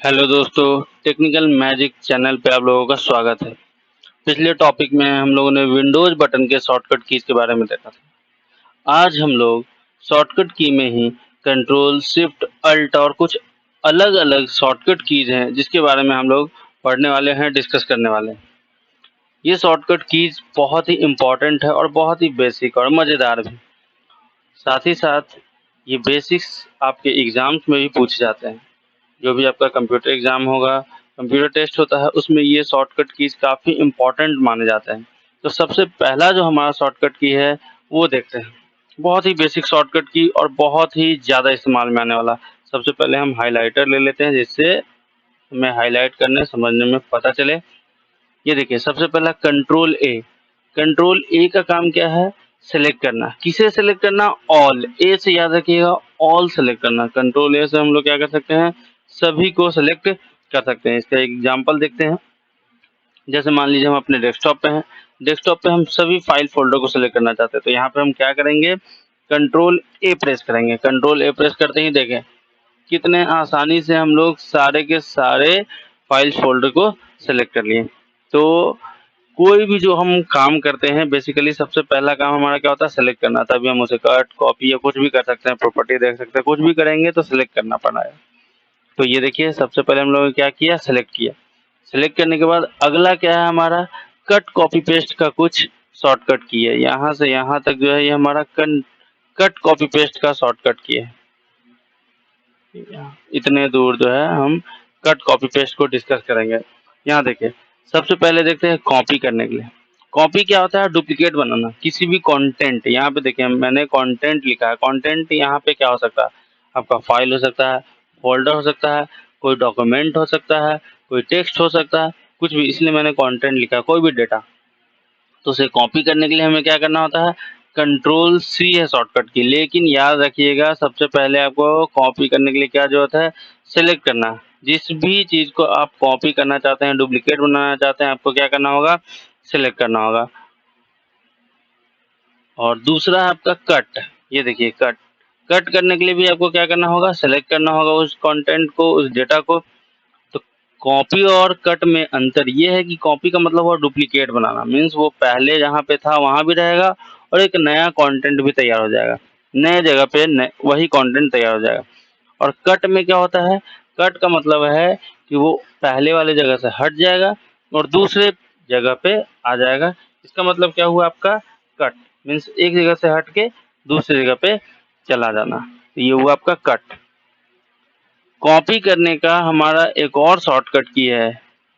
Hello दोस्तों, technical magic channel पे आप लोगों का स्वागत है। पिछले टॉपिक में हम लोगों ने विंडोज बटन के शॉर्टकट कीज के बारे में देखा था। आज हम लोग शॉर्टकट की में ही कंट्रोल, शिफ्ट, अल्ट और कुछ अलग-अलग शॉर्टकट कीज हैं जिसके बारे में हम लोग पढ़ने वाले हैं, डिस्कस करने वाले हैं। ये शॉर्टकट कीज बहुत ही इम्पोर्टेंट है और बहुत ही बेसिक और मज़ेदार भी। साथ ही साथ ये बेसिक्स आपके एग्जाम्स में भी पूछे जाते हैं। जो भी आपका कंप्यूटर एग्जाम होगा, कंप्यूटर टेस्ट होता है, उसमें ये शॉर्टकट कीज काफ़ी इम्पोर्टेंट माने जाते हैं। तो सबसे पहला जो हमारा शॉर्टकट की है वो देखते हैं। बहुत ही बेसिक शॉर्टकट की और बहुत ही ज़्यादा इस्तेमाल में आने वाला। सबसे पहले हम हाइलाइटर ले लेते हैं जिससे हमें हाईलाइट करने समझने में पता चले। ये देखिए, सबसे पहला कंट्रोल ए। कंट्रोल ए का काम क्या है? सेलेक्ट करना। किसे सेलेक्ट करना? ऑल। ए से याद रखिएगा, ऑल सेलेक्ट करना। कंट्रोल ए से हम लोग क्या कर सकते हैं? सभी को सेलेक्ट कर सकते हैं। इसका एग्जांपल देखते हैं। जैसे मान लीजिए हम अपने डेस्कटॉप पे हैं। डेस्कटॉप पे हम सभी फाइल फोल्डर को सेलेक्ट करना चाहते हैं, तो यहाँ पे हम क्या करेंगे? कंट्रोल ए प्रेस करेंगे। कंट्रोल ए प्रेस करते ही देखें कितने आसानी से हम लोग सारे के सारे फाइल फोल्डर को सेलेक्ट कर लिए। तो कोई भी जो हम काम करते हैं, बेसिकली सबसे पहला काम हमारा क्या होता है? सेलेक्ट करना। तभी हम उसे कट, कॉपी या कुछ भी कर सकते हैं, प्रॉपर्टी देख सकते हैं, कुछ भी करेंगे तो सेलेक्ट करना पड़ा है। तो ये देखिए, सबसे पहले हम लोगों ने क्या किया? सेलेक्ट किया। सेलेक्ट करने के बाद अगला क्या है हमारा? कट कॉपी पेस्ट का कुछ शॉर्टकट की है। यहाँ से यहाँ तक जो है ये हमारा कट कॉपी पेस्ट का शॉर्टकट की है। इतने दूर जो है हम कट कॉपी पेस्ट को डिस्कस करेंगे। यहाँ देखिए, सबसे पहले देखते हैं कॉपी करने के लिए। कॉपी क्या होता है? डुप्लीकेट बनाना किसी भी कंटेंट। यहाँ पे देखिए मैंने कंटेंट लिखा है। कंटेंट यहाँ पे क्या हो सकता है? आपका फाइल हो सकता है, फोल्डर हो सकता है, कोई डॉक्यूमेंट हो सकता है, कोई टेक्स्ट हो सकता है, कुछ भी। इसलिए मैंने कंटेंट लिखा, कोई भी डेटा। तो उसे कॉपी करने के लिए हमें क्या करना होता है? कंट्रोल सी है शॉर्टकट की। लेकिन याद रखिएगा, सबसे पहले आपको कॉपी करने के लिए क्या जरूरत है? सेलेक्ट करना। जिस भी चीज को आप कॉपी करना चाहते हैं, डुप्लीकेट बनाना चाहते हैं, आपको क्या करना होगा? सेलेक्ट करना होगा। और दूसरा है आपका कट। ये देखिए कट। कट करने के लिए भी आपको क्या करना होगा? सेलेक्ट करना होगा उस कंटेंट को, उस डेटा को। तो कॉपी और कट में अंतर ये है कि कॉपी का मतलब हुआ डुप्लीकेट बनाना, मीन्स वो पहले जहाँ पे था वहाँ भी रहेगा और एक नया कंटेंट भी तैयार हो जाएगा। नए जगह पे वही कंटेंट तैयार हो जाएगा। और कट में क्या होता है? कट का मतलब है कि वो पहले वाले जगह से हट जाएगा और दूसरे जगह पे आ जाएगा। इसका मतलब क्या हुआ आपका? कट मीन्स एक जगह से हट के दूसरी जगह पे चला जाना। तो ये हुआ आपका कट। कॉपी करने का हमारा एक और शॉर्टकट की है,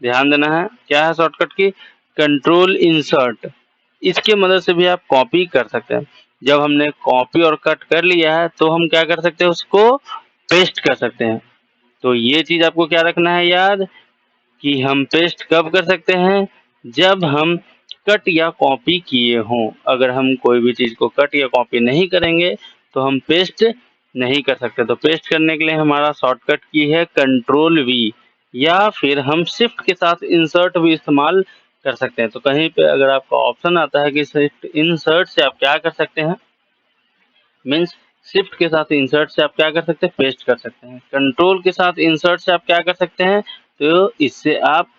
ध्यान देना है। क्या है शॉर्टकट की? Control insert. इसकी मदद से भी आप कॉपी कर सकते हैं। जब हमने कॉपी और कट कर लिया है तो हम क्या कर सकते हैं? उसको पेस्ट कर सकते हैं। तो ये चीज आपको क्या रखना है याद, कि हम पेस्ट कब कर सकते हैं? जब हम कट या कॉपी किए हों। अगर हम कोई भी चीज को कट या कॉपी नहीं करेंगे तो हम पेस्ट नहीं कर सकते। तो पेस्ट करने के लिए हमारा शॉर्टकट की है कंट्रोल वी, या फिर हम शिफ्ट के साथ इंसर्ट भी इस्तेमाल कर सकते हैं। तो कहीं पे अगर आपका ऑप्शन आता है कि शिफ्ट इंसर्ट से आप क्या कर सकते हैं, मीन्स शिफ्ट के साथ इंसर्ट से आप क्या कर सकते हैं? पेस्ट कर सकते हैं। कंट्रोल के साथ इंसर्ट से आप क्या कर सकते हैं? तो इससे आप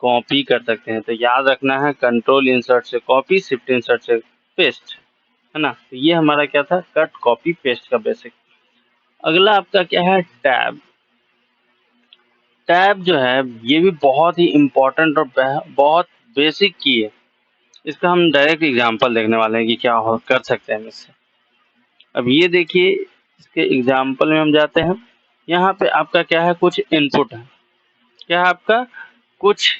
कॉपी कर सकते हैं। तो याद रखना है, कंट्रोल इंसर्ट से कॉपी, शिफ्ट इंसर्ट से पेस्ट, है ना? तो ये हमारा क्या था? कट कॉपी पेस्ट का बेसिक। अगला आपका क्या है? टैब। टैब जो है ये भी बहुत ही इम्पोर्टेंट और बहुत बेसिक की है। इसका हम डायरेक्ट एग्जांपल देखने वाले हैं कि क्या हो कर सकते हैं हम इससे। अब ये देखिए, इसके एग्जांपल में हम जाते हैं। यहाँ पे आपका क्या है? कुछ इनपुट है। क्या है आपका? कुछ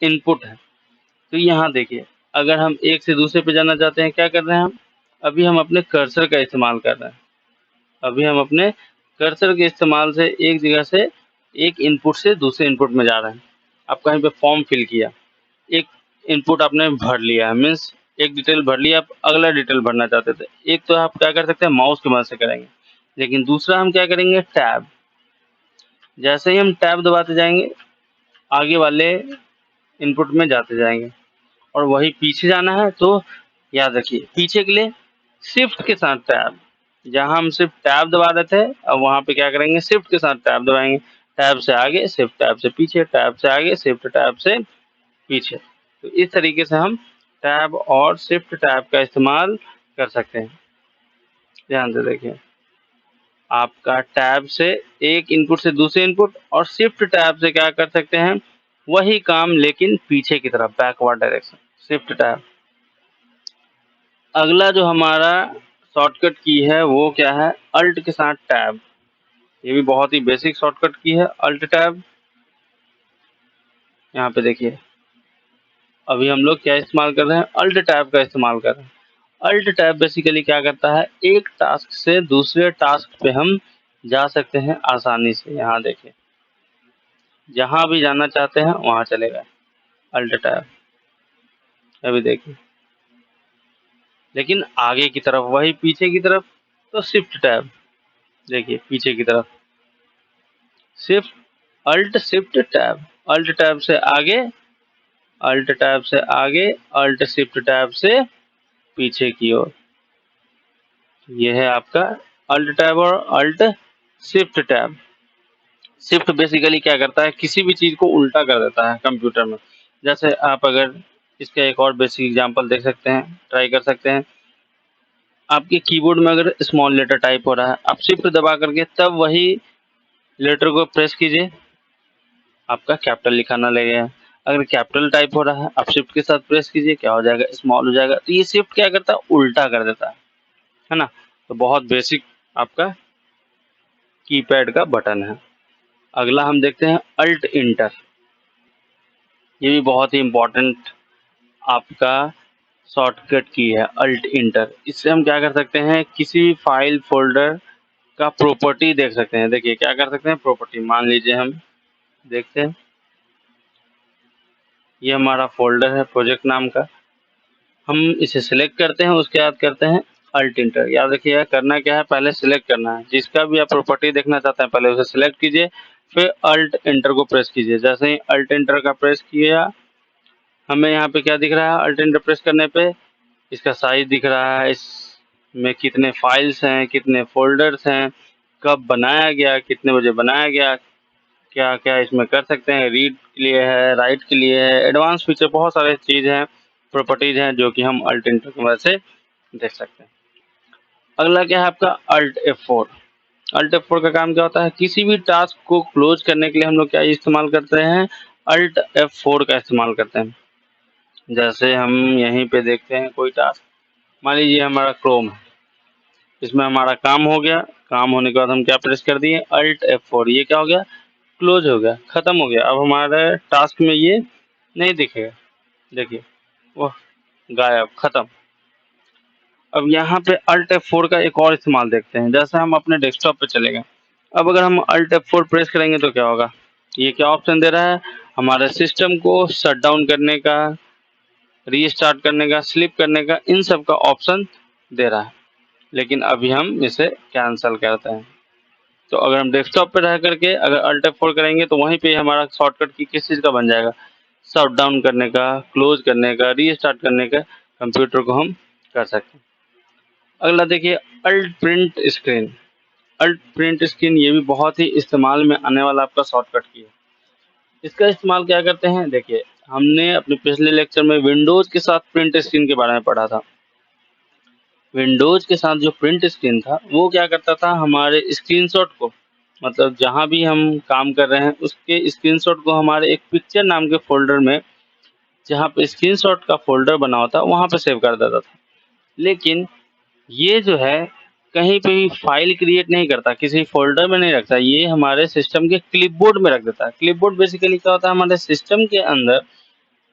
इनपुट है। तो यहाँ देखिए, अगर हम एक से दूसरे पे जाना चाहते हैं, क्या कर रहे हैं हम? अभी हम अपने कर्सर का इस्तेमाल कर रहे हैं। अभी हम अपने कर्सर के इस्तेमाल से एक जगह से, एक इनपुट से दूसरे इनपुट में जा रहे हैं। आप कहीं पे फॉर्म फिल किया, एक इनपुट आपने भर लिया है, मीन्स एक डिटेल भर लिया, आप अगला डिटेल भरना चाहते थे। एक तो आप क्या कर सकते हैं? माउस की मदद से करेंगे। लेकिन दूसरा हम क्या करेंगे? टैब। जैसे ही हम टैब दबाते जाएंगे, आगे वाले इनपुट में जाते जाएंगे। और वही पीछे जाना है तो याद रखिए, पीछे के लिए शिफ्ट के साथ टैब। जहां हम सिर्फ टैब दबा रहे थे, अब वहां पे क्या करेंगे? शिफ्ट के साथ टैब दबाएंगे। टैब से आगे, शिफ्ट टैब से पीछे, टैब से आगे, शिफ्ट टैब से पीछे। तो इस तरीके से हम टैब और शिफ्ट टैब का इस्तेमाल कर सकते हैं। ध्यान से देखिए, आपका टैब से एक इनपुट से दूसरे इनपुट और शिफ्ट टैब से क्या कर सकते हैं, वही काम लेकिन पीछे की तरफ, बैकवर्ड डायरेक्शन, शिफ्ट टैब। अगला जो हमारा शॉर्टकट की है वो क्या है, अल्ट के साथ टैब। ये भी बहुत ही बेसिक शॉर्टकट की है, अल्ट टैब। यहाँ पे देखिए, अभी हम लोग क्या इस्तेमाल कर रहे हैं, अल्ट टैब का इस्तेमाल कर रहे हैं। अल्ट टैब बेसिकली क्या करता है, एक टास्क से दूसरे टास्क पे हम जा सकते हैं आसानी से। यहाँ देखिए, जहाँ भी जाना चाहते हैं वहाँ चले गए, अल्ट टैब। अभी देखिए, लेकिन आगे की तरफ वही पीछे की तरफ तो शिफ्ट टैब। देखिए पीछे की तरफ shift, alt shift tab, alt tab से आगे, अल्ट टैब से आगे, अल्ट शिफ्ट टैब से पीछे की ओर। ये है आपका अल्ट टैब और alt shift tab. Shift basically क्या करता है, किसी भी चीज को उल्टा कर देता है कंप्यूटर में। जैसे आप अगर इसका एक और बेसिक एग्जांपल देख सकते हैं, ट्राई कर सकते हैं। आपके कीबोर्ड में अगर स्मॉल लेटर टाइप हो रहा है, आप शिफ्ट दबा करके तब वही लेटर को प्रेस कीजिए, आपका कैपिटल लिखा ना लगेगा। अगर कैपिटल टाइप हो रहा है, आप शिफ्ट के साथ प्रेस कीजिए, क्या हो जाएगा, स्मॉल हो जाएगा। तो ये शिफ्ट क्या करता है, उल्टा कर देता है ना। तो बहुत बेसिक आपका कीपैड का बटन है। अगला हम देखते हैं अल्ट इंटर। ये भी बहुत ही इम्पोर्टेंट आपका शॉर्टकट की है, अल्ट इंटर। इससे हम क्या कर सकते हैं, किसी भी फाइल फोल्डर का प्रॉपर्टी देख सकते हैं। देखिए क्या कर सकते हैं, प्रॉपर्टी मान लीजिए हम देखते हैं, ये हमारा फोल्डर है प्रोजेक्ट नाम का। हम इसे सिलेक्ट करते हैं, उसके बाद करते हैं अल्ट इंटर। याद रखिएगा, करना क्या है, पहले सिलेक्ट करना है। जिसका भी आप प्रॉपर्टी देखना चाहते हैं पहले उसे सिलेक्ट कीजिए, फिर अल्ट इंटर को प्रेस कीजिए। जैसे ही अल्ट इंटर का प्रेस किया, हमें यहाँ पे क्या दिख रहा है, अल्ट इंटर प्रेस करने पे इसका साइज दिख रहा है, इसमें कितने फाइल्स हैं, कितने फोल्डर्स हैं, कब बनाया गया, कितने बजे बनाया गया, क्या क्या इसमें कर सकते हैं, रीड के लिए है, राइट के लिए है, एडवांस फीचर, बहुत सारे चीज़ हैं, प्रॉपर्टीज हैं जो कि हम अल्ट इंटर की मदद से देख सकते हैं। अगला क्या है आपका अल्ट F4। अल्ट F4 का काम क्या होता है, किसी भी टास्क को क्लोज करने के लिए हम लोग क्या इस्तेमाल करते हैं, अल्ट F4 का इस्तेमाल करते हैं। जैसे हम यहीं पे देखते हैं कोई टास्क, मान लीजिए हमारा क्रोम है, इसमें हमारा काम हो गया, काम होने के बाद हम क्या प्रेस कर दिए, अल्ट F4। ये क्या हो गया, क्लोज हो गया, खत्म हो गया। अब हमारे टास्क में ये नहीं दिखेगा, देखिए वो गायब, खत्म। अब यहाँ पे अल्ट F4 का एक और इस्तेमाल देखते हैं। जैसे हम अपने डेस्कटॉप पे चले गए, अब अगर हम अल्ट F4 प्रेस करेंगे तो क्या होगा, ये क्या ऑप्शन दे रहा है, हमारे सिस्टम को शट डाउन करने का, रीस्टार्ट करने का, स्लिप करने का, इन सब का ऑप्शन दे रहा है। लेकिन अभी हम इसे कैंसिल करते हैं। तो अगर हम डेस्कटॉप पे रह करके अगर अल्ट F4 करेंगे तो वहीं पे हमारा शॉर्टकट की किस चीज़ का बन जाएगा, शट डाउन करने का, क्लोज करने का, रीस्टार्ट करने का, कंप्यूटर को हम कर सकते हैं। अगला देखिए alt print screen. Alt print screen ये भी बहुत ही इस्तेमाल में आने वाला आपका शॉर्टकट की है। इसका इस्तेमाल क्या करते हैं, देखिए हमने अपने पिछले लेक्चर में विंडोज के साथ प्रिंट स्क्रीन के बारे में पढ़ा था। विंडोज के साथ जो प्रिंट स्क्रीन था वो क्या करता था, हमारे स्क्रीनशॉट को, मतलब जहाँ भी हम काम कर रहे हैं उसके स्क्रीनशॉट को हमारे एक पिक्चर नाम के फोल्डर में, जहाँ पे स्क्रीनशॉट का फोल्डर बना होता वहाँ पे सेव कर देता था। लेकिन ये जो है कहीं पे भी फाइल क्रिएट नहीं करता, किसी फोल्डर में नहीं रखता, ये हमारे सिस्टम के क्लिपबोर्ड में रख देता है। क्लिपबोर्ड बेसिकली क्या होता है, हमारे सिस्टम के अंदर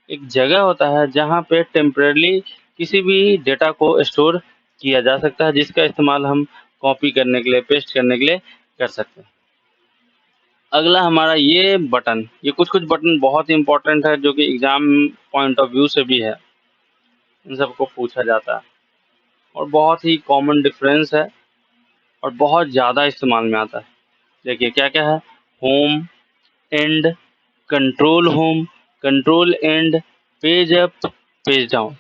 एक जगह होता है जहाँ पे टेम्परेली किसी भी डेटा को स्टोर किया जा सकता है, जिसका इस्तेमाल हम कॉपी करने के लिए, पेस्ट करने के लिए कर सकते हैं। अगला हमारा ये बटन, ये कुछ कुछ बटन बहुत ही इंपॉर्टेंट है जो कि एग्जाम पॉइंट ऑफ व्यू से भी है, इन सबको पूछा जाता है और बहुत ही कॉमन डिफरेंस है और बहुत ज़्यादा इस्तेमाल में आता है। देखिए क्या क्या है, home, and, control home, control and, page up, page down.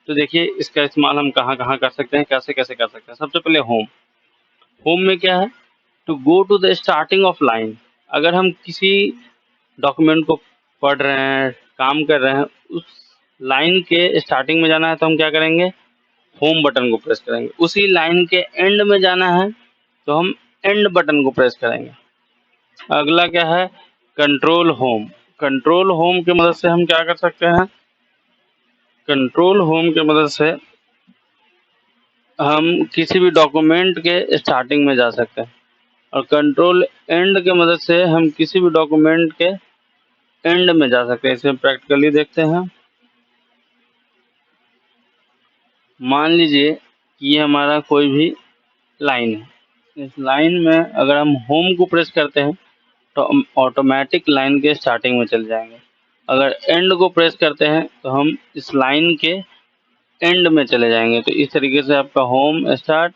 तो देखिए इसका इस्तेमाल हम कहाँ कहाँ कर सकते हैं, कैसे कैसे कर सकते हैं। सबसे पहले होम। होम में क्या है, to go to the starting of line. अगर हम किसी डॉक्यूमेंट को पढ़ रहे हैं, काम कर रहे हैं, उस लाइन के स्टार्टिंग में जाना है तो हम क्या करेंगे, होम बटन को प्रेस करेंगे। उसी लाइन के एंड में जाना है तो हम एंड बटन को प्रेस करेंगे। अगला क्या है, कंट्रोल होम। कंट्रोल होम की मदद से हम क्या कर सकते हैं, कंट्रोल होम की मदद से हम किसी भी डॉक्यूमेंट के स्टार्टिंग में जा सकते हैं, और कंट्रोल एंड की मदद से हम किसी भी डॉक्यूमेंट के एंड में जा सकते हैं। इसे प्रैक्टिकली देखते हैं। मान लीजिए कि ये हमारा कोई भी लाइन है। इस लाइन में अगर हम होम को प्रेस करते हैं तो हम ऑटोमेटिक लाइन के स्टार्टिंग में चले जाएंगे। अगर एंड को प्रेस करते हैं तो हम इस लाइन के एंड में चले जाएंगे। तो इस तरीके से आपका होम, स्टार्ट,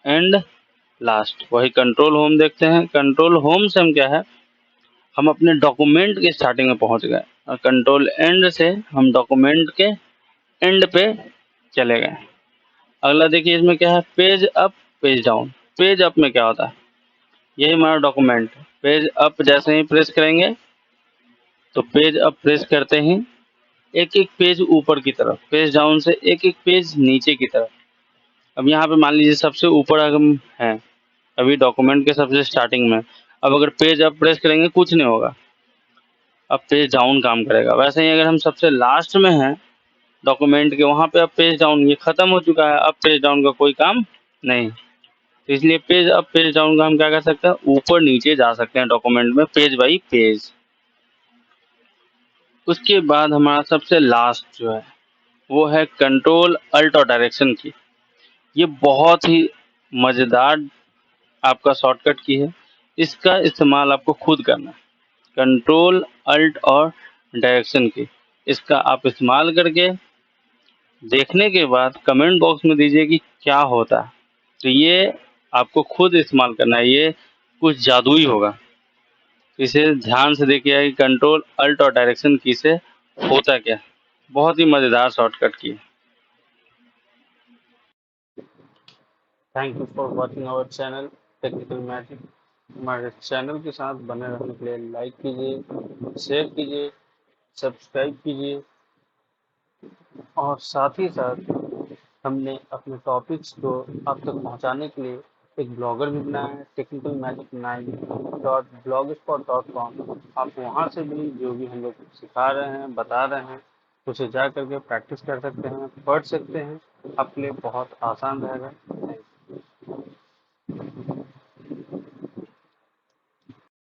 एंड, लास्ट। वही कंट्रोल होम देखते हैं। कंट्रोल होम से हम क्या है, हम अपने डॉक्यूमेंट के स्टार्टिंग में पहुंच गए, और कंट्रोल एंड से हम डॉक्यूमेंट के एंड पे चले गए। अगला देखिए, इसमें क्या है, page up, page down. Page up में क्या होता है, यही हमारा डॉक्यूमेंट। पेज अप जैसे ही प्रेस करेंगे तो पेज अप प्रेस करते ही एक एक पेज ऊपर की तरफ, पेज डाउन से एक एक पेज नीचे की तरफ। अब यहाँ पे मान लीजिए सबसे ऊपर हम हैं अभी डॉक्यूमेंट के सबसे स्टार्टिंग में। अब अगर पेज अप प्रेस करेंगे कुछ नहीं होगा, अब पेज डाउन काम करेगा। वैसे ही अगर हम सबसे लास्ट में हैं डॉक्यूमेंट के, वहाँ पे अब पेज डाउन, ये खत्म हो चुका है, अब पेज डाउन का कोई काम नहीं। तो इसलिए पेज अप पेज डाउन का हम क्या कर सकते हैं, ऊपर नीचे जा सकते हैं डॉक्यूमेंट में, पेज बाई पेज। उसके बाद हमारा सबसे लास्ट जो है वो है कंट्रोल अल्ट और डायरेक्शन की। ये बहुत ही मज़ेदार आपका शॉर्टकट की है। इसका इस्तेमाल आपको खुद करना है, कंट्रोल अल्ट और डायरेक्शन की। इसका आप इस्तेमाल करके देखने के बाद कमेंट बॉक्स में दीजिए कि क्या होता है। तो ये आपको खुद इस्तेमाल करना है, ये कुछ जादुई होगा। इसे ध्यान से देखिएगा कि कंट्रोल अल्ट और डायरेक्शन की से होता क्या है। बहुत ही मज़ेदार शॉर्टकट की है। Thank you for watching our channel technical magic. हमारे चैनल के साथ बने रहने के लिए लाइक कीजिए, शेयर कीजिए, सब्सक्राइब कीजिए, और साथ ही साथ हमने अपने टॉपिक्स को आप तक पहुंचाने के लिए एक ब्लॉगर भी बनाया है, technicalmagic9.blogspot.com। आप वहां से भी जो भी हम लोग सिखा रहे हैं, बता रहे हैं, उसे जा करके प्रैक्टिस कर सकते हैं, पढ़ सकते हैं। आपके लिए बहुत आसान रहेगा।